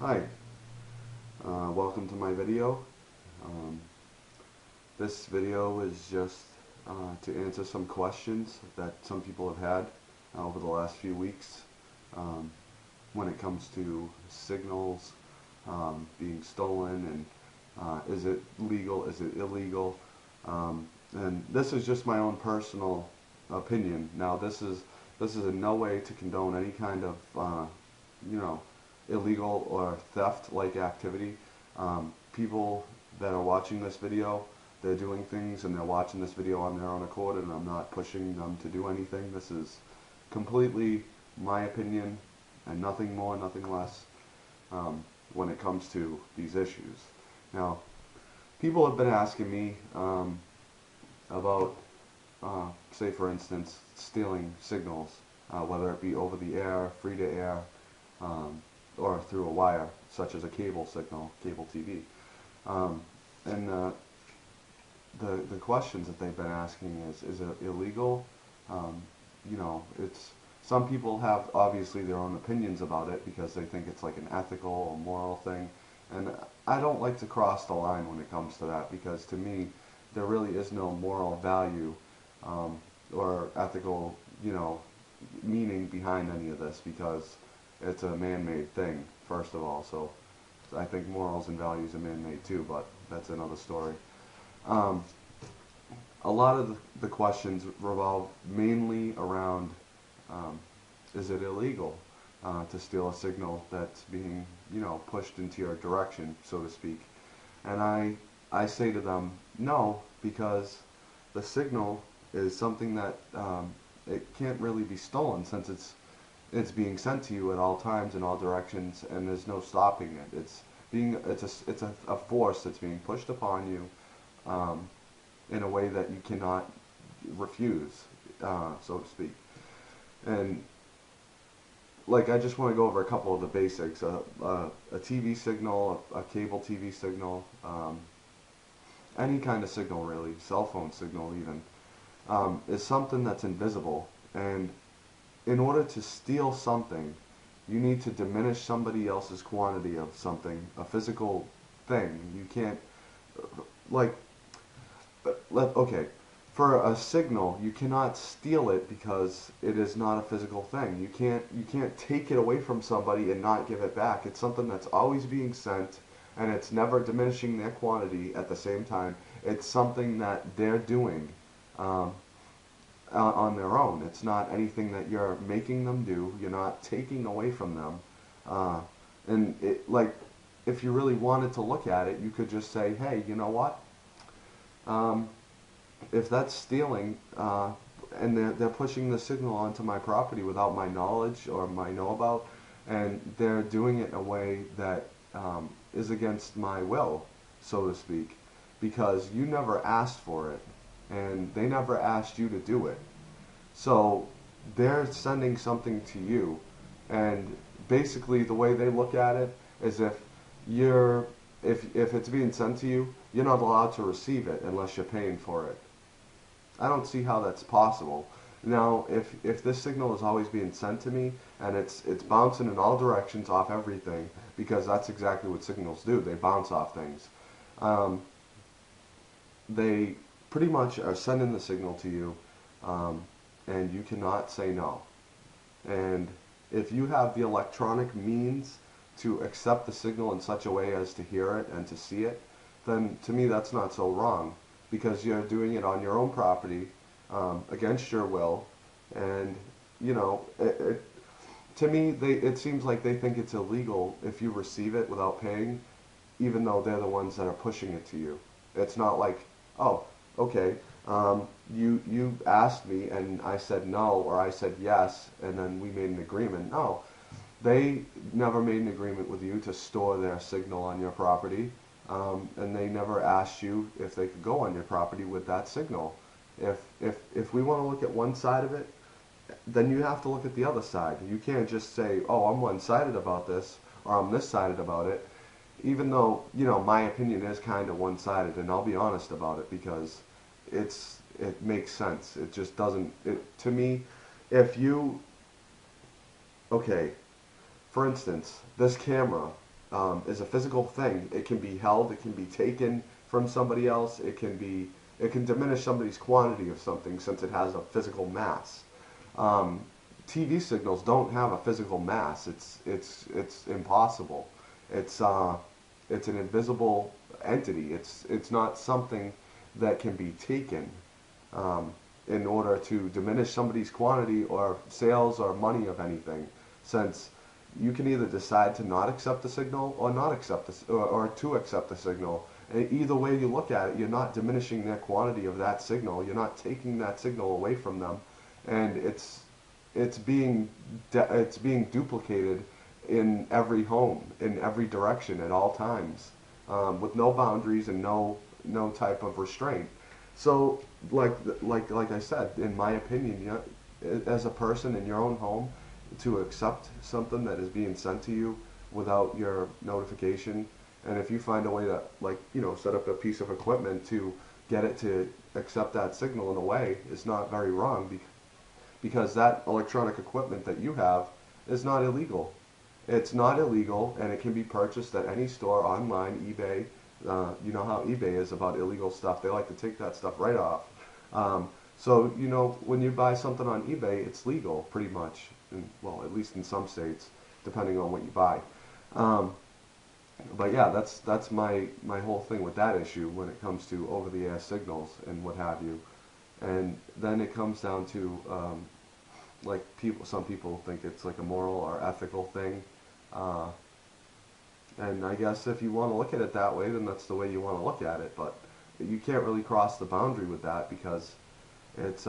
Hi, welcome to my video. Um, this video is just to answer some questions that some people have had over the last few weeks um, when it comes to signals being stolen and is it legal, is it illegal? And this is just my own personal opinion. Now this is in no way to condone any kind of you know illegal or theft-like activity. People that are watching this video, they're doing things and they're watching this video on their own accord, and I'm not pushing them to do anything. This is completely my opinion and nothing more, nothing less when it comes to these issues. Now, people have been asking me about, say for instance, stealing signals, whether it be over the air, free to air, or through a wire, such as a cable signal, cable TV. And the questions that they've been asking is it illegal? It's some people have obviously their own opinions about it because they think it's like an ethical or moral thing, and I don't like to cross the line when it comes to that, because to me there really is no moral value or ethical, meaning behind any of this, because it's a man-made thing, first of all. So I think morals and values are man-made too, but that's another story. Um, a lot of the questions revolve mainly around is it illegal to steal a signal that's being, pushed into your direction, so to speak. And I say to them, no, because the signal is something that it can't really be stolen, since it's being sent to you at all times in all directions, and there's no stopping it. It's a force that's being pushed upon you in a way that you cannot refuse, so to speak. And like, I just want to go over a couple of the basics. A TV signal, a cable TV signal, any kind of signal really, cell phone signal even, is something that's invisible. And in order to steal something, you need to diminish somebody else's quantity of something, a physical thing. You can't, like, okay, for a signal, you cannot steal it because it is not a physical thing. You can't take it away from somebody and not give it back. It's something that's always being sent, and it's never diminishing their quantity at the same time. It's something that they're doing on their own. It's not anything that you're making them do. You're not taking away from them. And like, if you really wanted to look at it, you could just say, hey, you know what? If that's stealing, and they're pushing the signal onto my property without my knowledge or my know-about, and they're doing it in a way that is against my will, so to speak, because you never asked for it, and they never asked you to do it. So they're sending something to you, and basically the way they look at it is if it's being sent to you, you're not allowed to receive it unless you're paying for it. I don't see how that's possible. Now, if this signal is always being sent to me, and it's bouncing in all directions off everything, because that's exactly what signals do, they bounce off things. They pretty much are sending the signal to you, and you cannot say no. And if you have the electronic means to accept the signal in such a way as to hear it and to see it, then to me that's not so wrong, because you're doing it on your own property, against your will. And to me, it seems like they think it's illegal if you receive it without paying, even though they're the ones that are pushing it to you. It's not like, oh, okay, you asked me and I said no, or I said yes, and then we made an agreement. No, they never made an agreement with you to store their signal on your property. And they never asked you if they could go on your property with that signal. If we want to look at one side of it, then you have to look at the other side. You can't just say, oh, I'm one-sided about this, or I'm this-sided about it, even though, my opinion is kind of one-sided, and I'll be honest about it, because it makes sense. It just doesn't, to me, okay, for instance, this camera, is a physical thing. It can be held, it can be taken from somebody else, it can diminish somebody's quantity of something since it has a physical mass. Um, TV signals don't have a physical mass. It's impossible. It's it's an invisible entity. It's not something that can be taken in order to diminish somebody's quantity or sales or money of anything, since you can either decide to not accept the signal or not accept the, or to accept the signal. And either way you look at it, you're not diminishing their quantity of that signal. You're not taking that signal away from them, and it's being it's being duplicated in every home, in every direction, at all times, with no boundaries and no type of restraint. So, like I said, in my opinion, as a person in your own home, to accept something that is being sent to you without your notification, and if you find a way to, like, set up a piece of equipment to get it to accept that signal in a way, is not very wrong, because that electronic equipment that you have is not illegal. It's not illegal, and it can be purchased at any store, online, eBay. You know how eBay is about illegal stuff. They like to take that stuff right off. So, when you buy something on eBay, it's legal, pretty much. Well, at least in some states, depending on what you buy. But yeah, that's my whole thing with that issue when it comes to over-the-air signals and what have you. And then it comes down to like some people think it's like a moral or ethical thing. And I guess if you want to look at it that way, then that's the way you want to look at it. But you can't really cross the boundary with that, because it's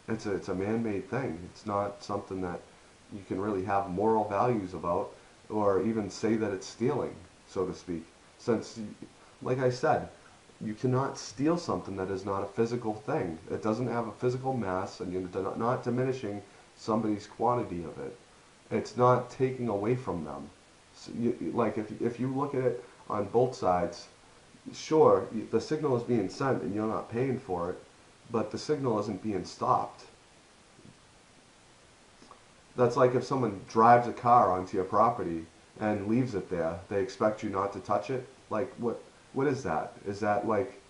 it's a man-made thing. It's not something that you can really have moral values about, or even say that it's stealing, so to speak. Since, like I said, you cannot steal something that is not a physical thing. It doesn't have a physical mass, and you're not diminishing somebody's quantity of it. It's not taking away from them. So like if you look at it on both sides, sure, the signal is being sent and you're not paying for it, but the signal isn't being stopped. That's like if someone drives a car onto your property and leaves it there, they expect you not to touch it. Like, what is that? Is that, like,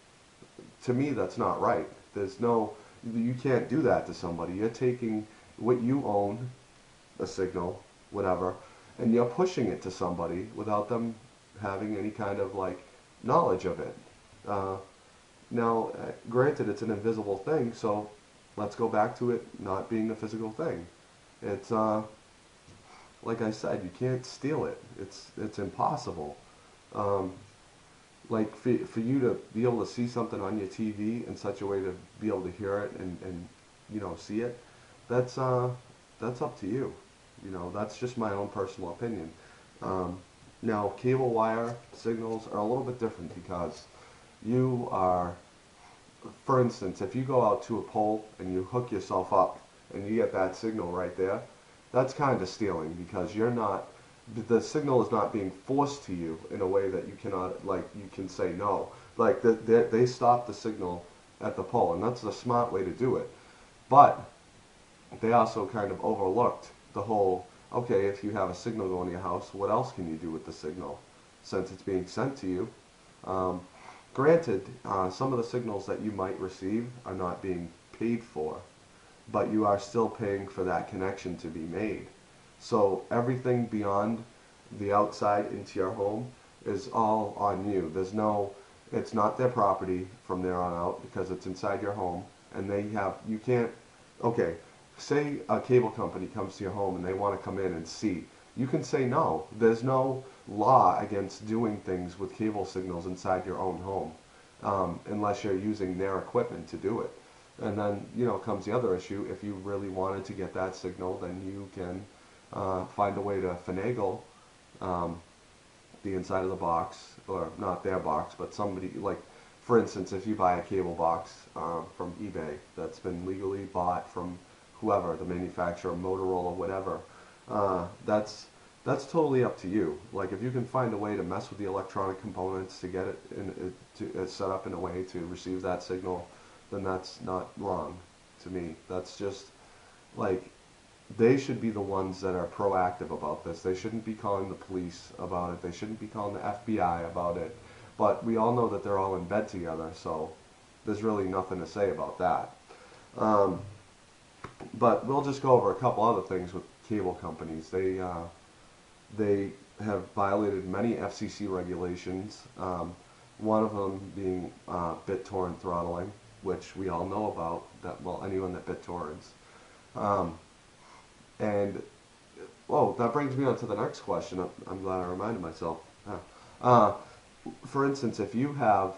to me, that's not right. You can't do that to somebody. You're taking what you own, a signal, whatever, and you're pushing it to somebody without them having any kind of, like, knowledge of it. Now, granted, it's an invisible thing, so let's go back to it not being a physical thing. It's, like I said, you can't steal it. It's impossible. Like, for you to be able to see something on your TV in such a way to be able to hear it and see it, that's up to you. That's just my own personal opinion. Now, cable wire signals are a little bit different, because you are, for instance, if you go out to a pole and you hook yourself up and you get that signal right there, that's kind of stealing, because the signal is not being forced to you in a way that you cannot, like, you can say no. Like, they stop the signal at the pole, and that's the smart way to do it. But they also kind of overlooked the whole, okay, if you have a signal going to your house, what else can you do with the signal, since it's being sent to you? Granted, some of the signals that you might receive are not being paid for, but you are still paying for that connection to be made. So everything beyond the outside into your home is all on you. It's not their property from there on out, because it's inside your home, and you can't, okay, say a cable company comes to your home and they want to come in and see. You can say no. There's no law against doing things with cable signals inside your own home, unless you're using their equipment to do it. And then, comes the other issue. If you really wanted to get that signal, then you can find a way to finagle the inside of the box, or not their box, but somebody, like, for instance, if you buy a cable box from eBay that's been legally bought from whoever, the manufacturer, Motorola, whatever, that's totally up to you. Like, if you can find a way to mess with the electronic components to get it set up in a way to receive that signal, then that's not wrong to me. That's just, like, they should be the ones that are proactive about this. They shouldn't be calling the police about it. They shouldn't be calling the FBI about it. But we all know that they're all in bed together, so there's really nothing to say about that. Um, but we'll just go over a couple other things with cable companies. They have violated many FCC regulations. One of them being BitTorrent throttling, which we all know about. That, well, anyone that BitTorrents. Um, and oh, that brings me on to the next question. I'm glad I reminded myself. Uh, for instance, if you have,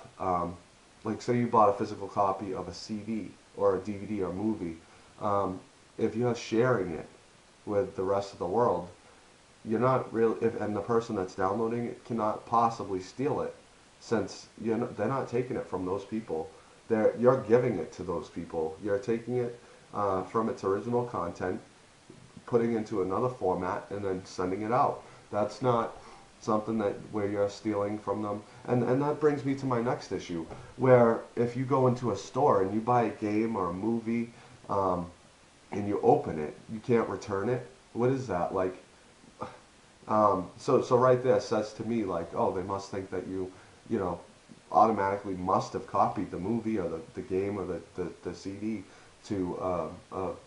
like, say you bought a physical copy of a CD or a DVD or movie, um, if you're sharing it with the rest of the world, you're not really, and the person that's downloading it cannot possibly steal it, since they're not taking it from those people. You're giving it to those people. You're taking it from its original content, putting it into another format, and then sending it out. That's not something that where you're stealing from them. And that brings me to my next issue, where if you go into a store and you buy a game or a movie, and you open it, you can't return it. What is that like? So right there says to me like, oh, they must think that you know, automatically must have copied the movie or the game or the CD to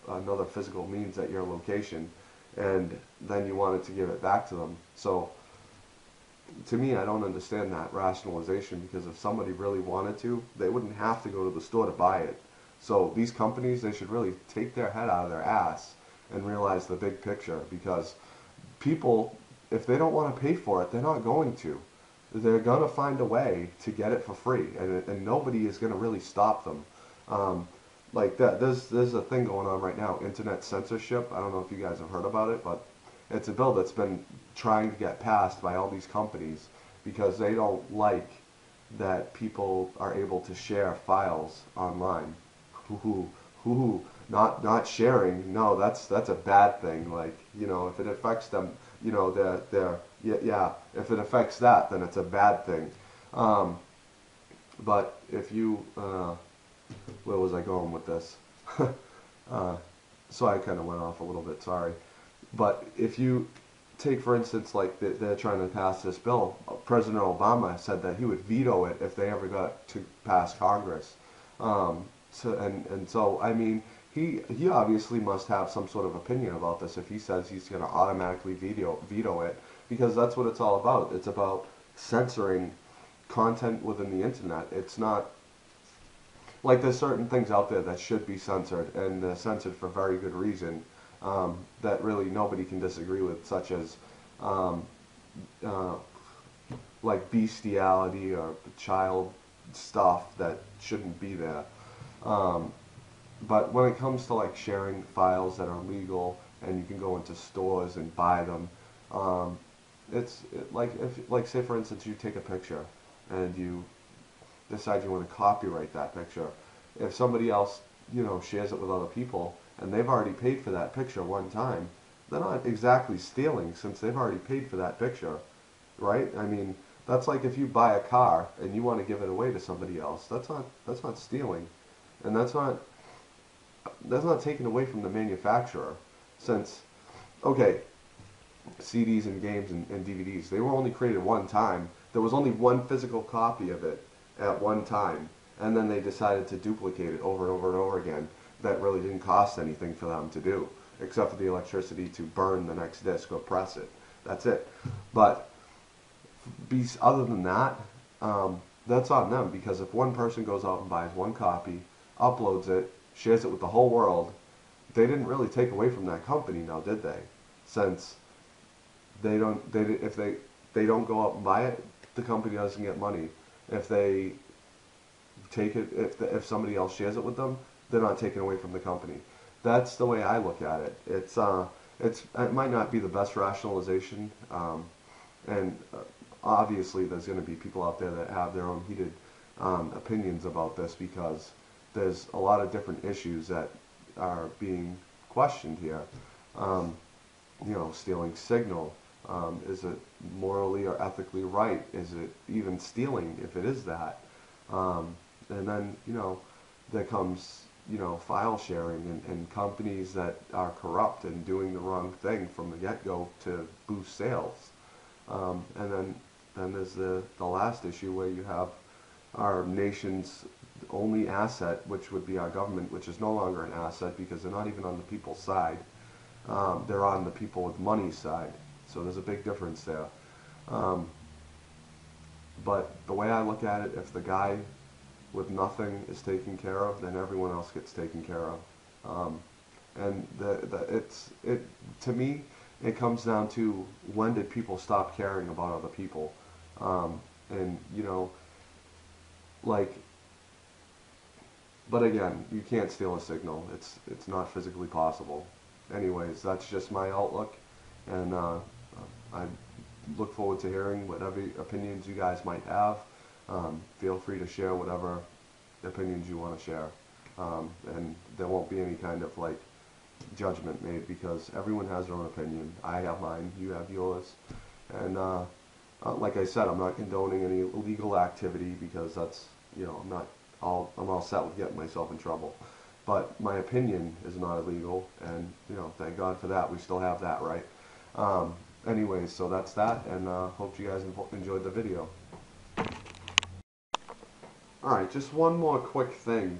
another physical means at your location, and then you wanted to give it back to them. So to me, I don't understand that rationalization, because if somebody really wanted to, they wouldn't have to go to the store to buy it. So these companies, they should really take their head out of their ass and realize the big picture, because people, if they don't want to pay for it, they're not going to. They're going to find a way to get it for free, and nobody is going to really stop them. Like that, there's a thing going on right now, internet censorship. I don't know if you guys have heard about it, but it's a bill that's been trying to get passed by all these companies because they don't like that people are able to share files online. Not sharing. No, that's a bad thing. Like, you know, if it affects them, you know, yeah. If it affects that, then it's a bad thing. But if you, where was I going with this? So I kind of went off a little bit. Sorry. But if you take, for instance, like they're trying to pass this bill, President Obama said that he would veto it if they ever got to pass Congress. So I mean, he obviously must have some sort of opinion about this if he says he's going to automatically veto it, because that's what it's all about. It's about censoring content within the internet. It's not like there's certain things out there that should be censored, and they're censored for very good reason, that really nobody can disagree with, such as um, uh, like bestiality or child stuff that shouldn't be there. Um, but when it comes to like sharing files that are legal and you can go into stores and buy them, like if, like, say for instance you take a picture and you decide you want to copyright that picture. If somebody else, you know, shares it with other people and they've already paid for that picture one time, they're not exactly stealing, since they've already paid for that picture, right? I mean, that's like if you buy a car and you want to give it away to somebody else. That's not stealing, and that's not taken away from the manufacturer. Since, okay, CDs and games and DVDs, they were only created one time. There was only one physical copy of it at one time, and then they decided to duplicate it over and over and over again. That really didn't cost anything for them to do, except for the electricity to burn the next disc or press it. That's it. But other than that, that's on them, because if one person goes out and buys one copy, uploads it, shares it with the whole world, they didn't really take away from that company, now did they? Since if they don't go out and buy it, the company doesn't get money. If they take it, if somebody else shares it with them, they're not taken away from the company. That's the way I look at it. It might not be the best rationalization, and obviously there's going to be people out there that have their own heated opinions about this, because there's a lot of different issues that are being questioned here. You know, stealing signal. Is it morally or ethically right? Is it even stealing if it is that? And then, you know, there comes, file sharing and companies that are corrupt and doing the wrong thing from the get-go to boost sales. And then there's the last issue where you have our nation's only asset, which would be our government, which is no longer an asset because they're not even on the people's side. They're on the people with money side. So there's a big difference there. Um, but the way I look at it, if the guy with nothing is taken care of, then everyone else gets taken care of. And to me, it comes down to when did people stop caring about other people? And like, but again, you can't steal a signal. It's not physically possible. Anyways, that's just my outlook, and I look forward to hearing whatever opinions you guys might have. Feel free to share whatever opinions you want to share, and there won't be any kind of like judgment made because everyone has their own opinion. I have mine, you have yours, and like I said, I'm not condoning any illegal activity because that's I'm all set with getting myself in trouble. But my opinion is not illegal, and thank God for that. We still have that right. Anyways, so that's that, and hope you guys enjoyed the video. Alright, just one more quick thing,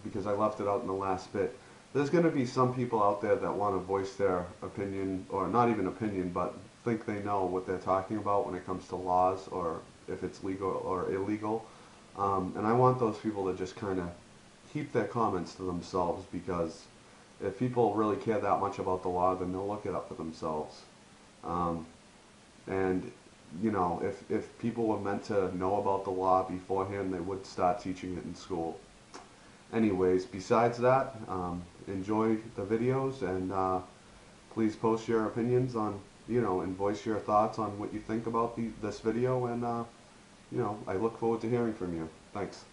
because I left it out in the last bit. There's going to be some people out there that want to voice their opinion, or not even opinion, but think they know what they're talking about when it comes to laws, or if it's legal or illegal. And I want those people to just kind of keep their comments to themselves, because if people really care that much about the law, then they'll look it up for themselves. And if people were meant to know about the law beforehand, they would start teaching it in school. Anyways, besides that, enjoy the videos, and please post your opinions on, and voice your thoughts on what you think about this video, and I look forward to hearing from you. Thanks.